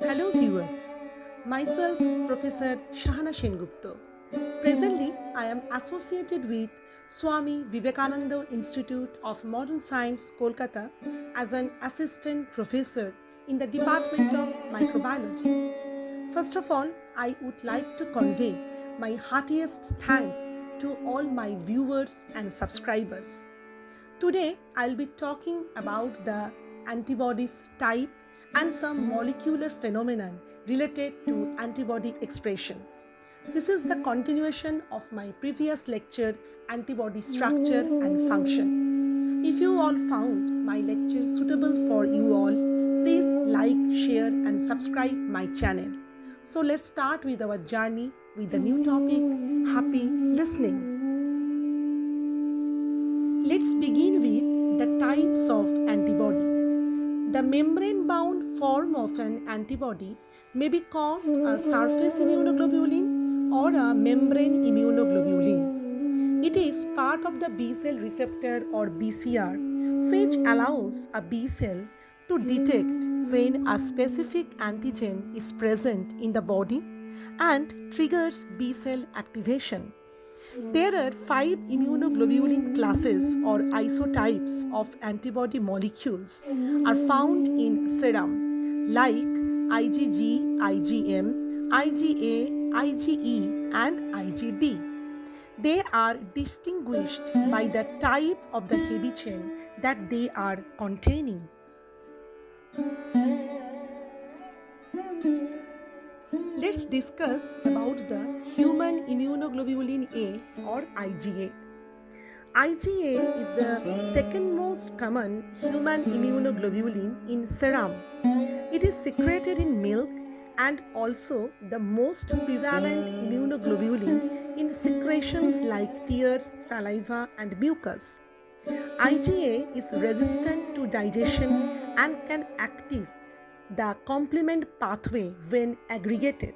Hello viewers, myself Professor Shahana Sengupta. Presently, I am associated with Swami Vivekananda Institute of Modern Science, Kolkata as an assistant professor in the Department of Microbiology. First of all, I would like to convey my heartiest thanks to all my viewers and subscribers. Today, I'll be talking about the antibodies type and some molecular phenomenon related to antibody expression. This is the continuation of my previous lecture, Antibody Structure and Function. If you all found my lecture suitable for you all, please like, share and subscribe my channel. So let's start with our journey with the new topic. Happy listening. Let's begin with the types of antibody. The membrane-bound form of an antibody may be called a surface immunoglobulin or a membrane immunoglobulin. It is part of the B cell receptor or BCR, which allows a B cell to detect when a specific antigen is present in the body and triggers B cell activation. There are 5 immunoglobulin classes or isotypes of antibody molecules are found in serum like IgG, IgM, IgA, IgE and IgD. They are distinguished by the type of the heavy chain that they are containing. Let's discuss about the human immunoglobulin A or IgA. IgA is the second most common human immunoglobulin in serum. It is secreted in milk and also the most prevalent immunoglobulin in secretions like tears, saliva and mucus. IgA is resistant to digestion and can activate the complement pathway when aggregated.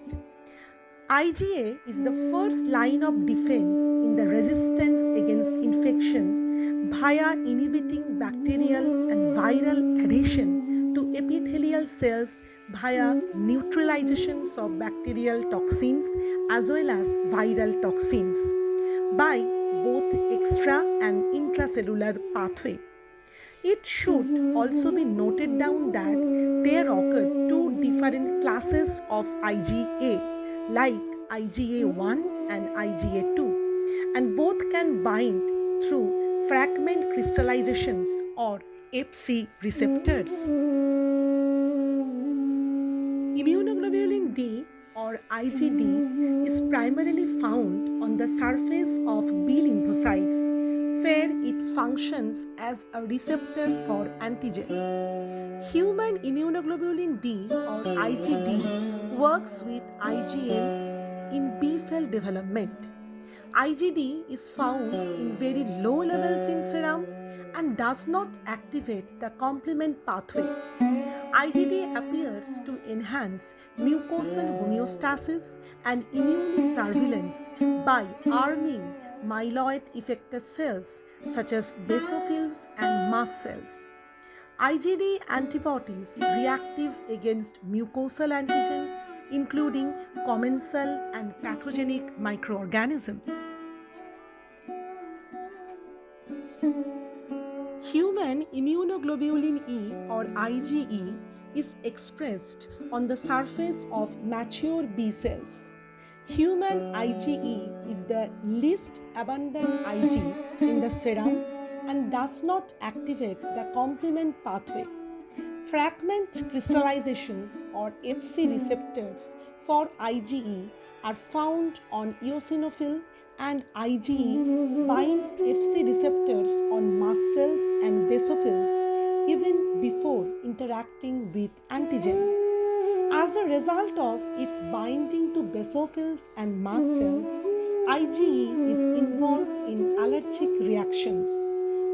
IgA is the first line of defense in the resistance against infection via inhibiting bacterial and viral adhesion to epithelial cells via neutralizations of bacterial toxins as well as viral toxins by both extra and intracellular pathway. It should also be noted down that there occur two different classes of IgA like IgA1 and IgA2 and both can bind through fragment crystallizations or Fc receptors. Immunoglobulin D or IgD is primarily found on the surface of B lymphocytes where it functions as a receptor for antigen. Human immunoglobulin D or IgD works with IgM in B cell development. IgD is found in very low levels in serum and does not activate the complement pathway. IgD appears to enhance mucosal homeostasis and immune surveillance by arming myeloid effector cells such as basophils and mast cells. IgD antibodies reactive against mucosal antigens including commensal and pathogenic microorganisms. Human immunoglobulin E or IgE is expressed on the surface of mature B cells. Human IgE is the least abundant Ig in the serum and does not activate the complement pathway. Fragment crystallizations or Fc receptors for IgE are found on eosinophil and IgE binds Fc receptors on mast cells and basophils even before interacting with antigen. As a result of its binding to basophils and mast cells, IgE is involved in allergic reactions.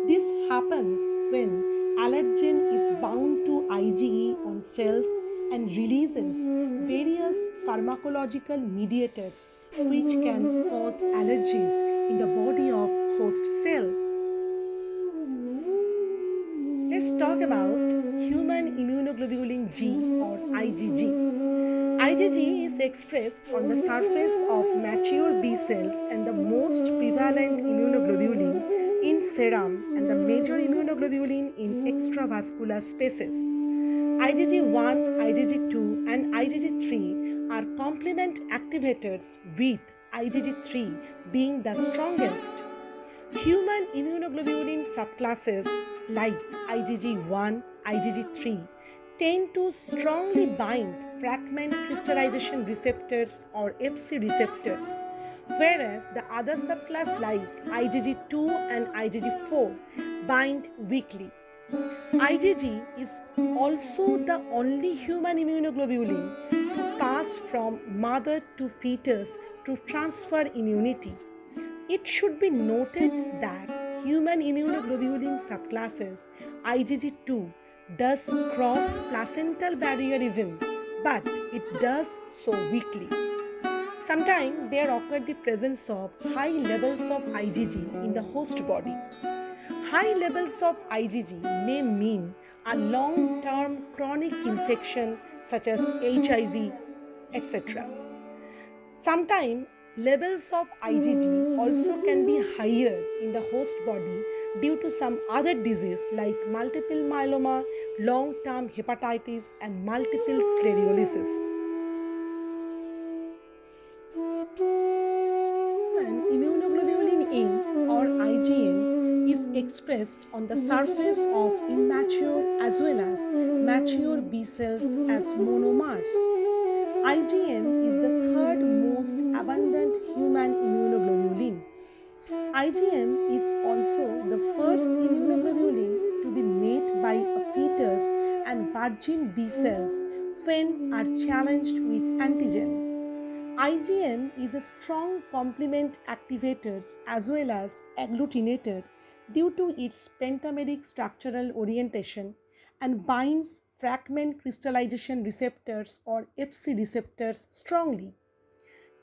This happens when allergen is bound to IgE on cells and releases various pharmacological mediators which can cause allergies in the body of host cell. Let's talk about human immunoglobulin G or IgG. IgG is expressed on the surface of mature B cells and the most prevalent immunoglobulin in serum and the major immunoglobulin in extravascular spaces. IgG1, IgG2 and IgG3 are complement activators with IgG3 being the strongest. Human immunoglobulin subclasses like IgG1, IgG3 tend to strongly bind fragment crystallization receptors or Fc receptors, whereas the other subclass like IgG2 and IgG4 bind weakly. IgG is also the only human immunoglobulin to pass from mother to fetus to transfer immunity. It should be noted that human immunoglobulin subclasses IgG2 does cross placental barrier even, but it does so weakly. Sometimes there occur the presence of high levels of IgG in the host body. High levels of IgG may mean a long-term chronic infection such as HIV, etc. Sometimes levels of IgG also can be higher in the host body due to some other disease like multiple myeloma, long-term hepatitis and multiple sclerosis. When immunoglobulin M or IgM is expressed on the surface of immature as well as mature B cells as monomers. IgM is the third most abundant human immunoglobulin. IgM is also the first immunoglobulin to be made by a fetus and virgin B cells when are challenged with antigen. IgM is a strong complement activator as well as agglutinator due to its pentameric structural orientation and binds fragment crystallization receptors or Fc receptors strongly.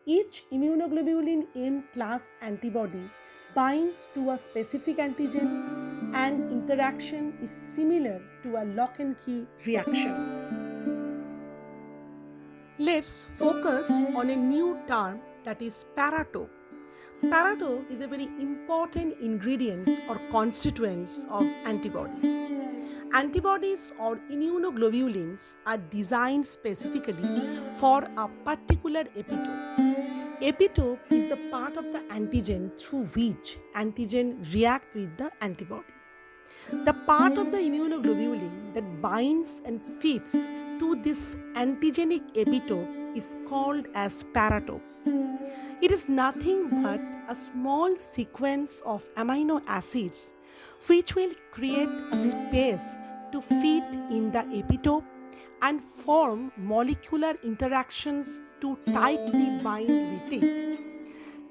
Each immunoglobulin M class antibody binds to a specific antigen and interaction is similar to a lock and key reaction. Let's focus on a new term that is paratope. Paratope is a very important ingredient or constituents of antibody. Antibodies or immunoglobulins are designed specifically for a particular epitope. Epitope is the part of the antigen through which antigen react with the antibody. The part of the immunoglobulin that binds and fits to this antigenic epitope is called as paratope. It is nothing but a small sequence of amino acids which will create a space to fit in the epitope and form molecular interactions to tightly bind with it.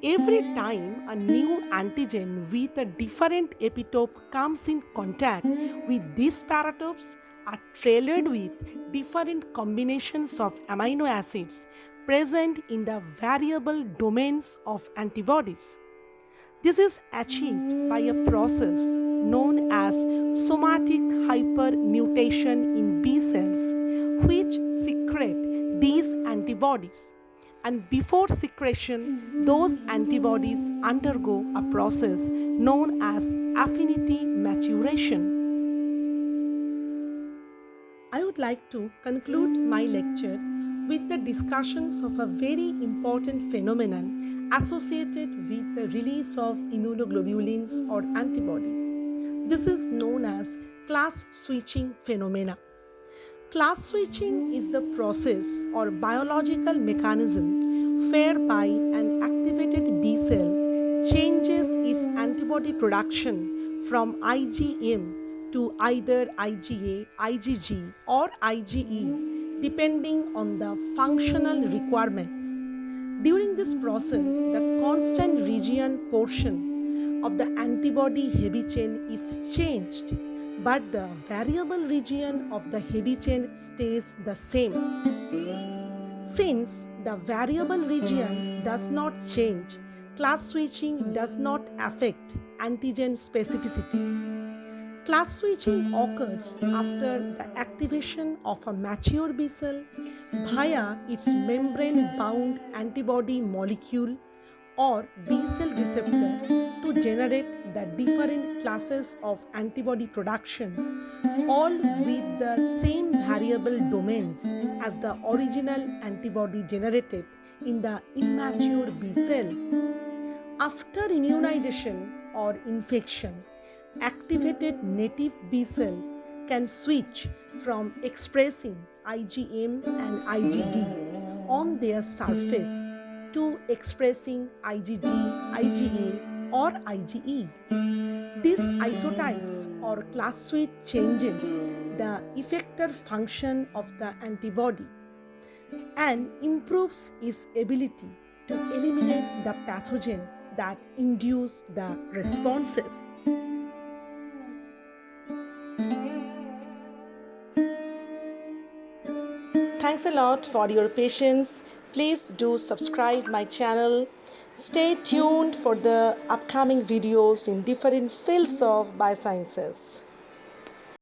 Every time a new antigen with a different epitope comes in contact with these paratopes are trailered with different combinations of amino acids present in the variable domains of antibodies. This is achieved by a process known as somatic hypermutation in B cells, which secrete these antibodies. And before secretion, those antibodies undergo a process known as affinity maturation. I would like to conclude my lecture with the discussions of a very important phenomenon associated with the release of immunoglobulins or antibody. This is known as class switching phenomena. Class switching is the process or biological mechanism whereby an activated B cell changes its antibody production from IgM to either IgA, IgG or IgE depending on the functional requirements. During this process, the constant region portion of the antibody heavy chain is changed but the variable region of the heavy chain stays the same. Since the variable region does not change, class switching does not affect antigen specificity. Class switching occurs after the activation of a mature B cell via its membrane-bound antibody molecule or B cell receptor to generate the different classes of antibody production, all with the same variable domains as the original antibody generated in the immature B cell. After immunization or infection, activated native B cells can switch from expressing IgM and IgD on their surface to expressing IgG, IgA, or IgE. These isotypes or class switch changes the effector function of the antibody and improves its ability to eliminate the pathogen that induce the responses. Thanks a lot for your patience. Please do subscribe my channel. Stay tuned for the upcoming videos in different fields of biosciences.